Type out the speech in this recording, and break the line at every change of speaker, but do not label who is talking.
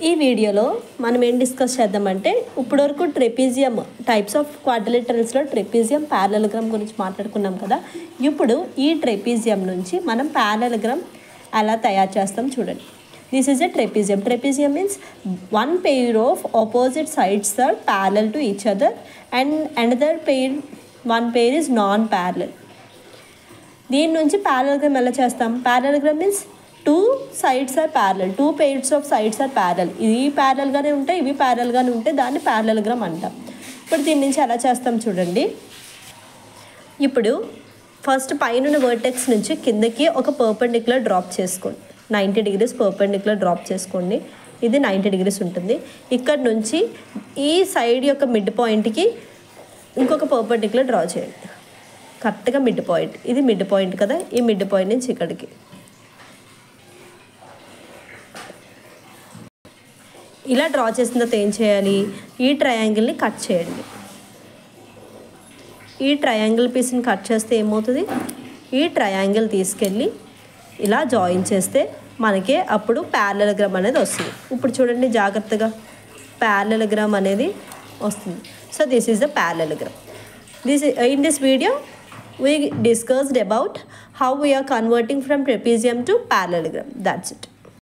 ఈ వీడియోలో మనం ఏం డిస్కస్ చేద్దామంటే ఇప్పటివరకు ట్రెపీజియం టైప్స్ ఆఫ్ క్వాడ్రిలేటరల్స్లో ట్రెపీజియం ప్యారలలోగ్రామ్ గురించి మాట్లాడుకున్నాం కదా. ఇప్పుడు ఈ ట్రెపీజియం నుంచి మనం ప్యారలలోగ్రామ్ ఎలా తయారు చేస్తాం చూడండి. This is a trapezium. Trapezium means one pair of opposite sides are parallel to each other and another pair one pair is non parallel. దీని నుంచి ప్యారలలోగ్రామ్ ఎలా చేస్తాం? Parallelogram means two sides are parallel, two pairs of sides are parallel. ఇది ప్యారలల్గానే ఉంటాయి, ఇవి ప్యారలల్గానే ఉంటాయి, దాన్ని ప్యారలలోగ్రామ్ అంటాం. ఇప్పుడు దీని నుంచి ఎలా చేస్తాం చూడండి. ఇప్పుడు ఫస్ట్ పైన వర్టెక్స్ నుంచి కిందకి ఒక పర్పెండిక్యులర్ డ్రాప్ చేసుకోండి. 90 degrees పర్పెండిక్యులర్ డ్రాప్ చేసుకోండి. ఇది 90 degrees ఉంటుంది. ఇక్కడ నుంచి ఈ సైడ్ యొక్క మిడ్ పాయింట్కి ఇంకొక పర్పెండిక్యులర్ డ్రా చేయండి. కరెక్ట్గా మిడ్ పాయింట్, ఇది మిడ్ పాయింట్ కదా, ఈ మిడ్ పాయింట్ నుంచి ఇక్కడికి ఇలా డ్రా చేసిన తర్వాత ఏం చేయాలి? ఈ ట్రయాంగిల్ని కట్ చేయండి. ఈ ట్రయాంగిల్ పీస్ని కట్ చేస్తే ఏమవుతుంది? ఈ ట్రయాంగిల్ తీసుకెళ్ళి ఇలా జాయిన్ చేస్తే మనకి అప్పుడు ప్యారలలోగ్రామ్ అనేది వస్తుంది. ఇప్పుడు చూడండి జాగ్రత్తగా, ప్యారలలోగ్రామ్ అనేది వస్తుంది. So this is the parallelogram. In this video we discussed about how we are converting from trapezium to parallelogram. That's it.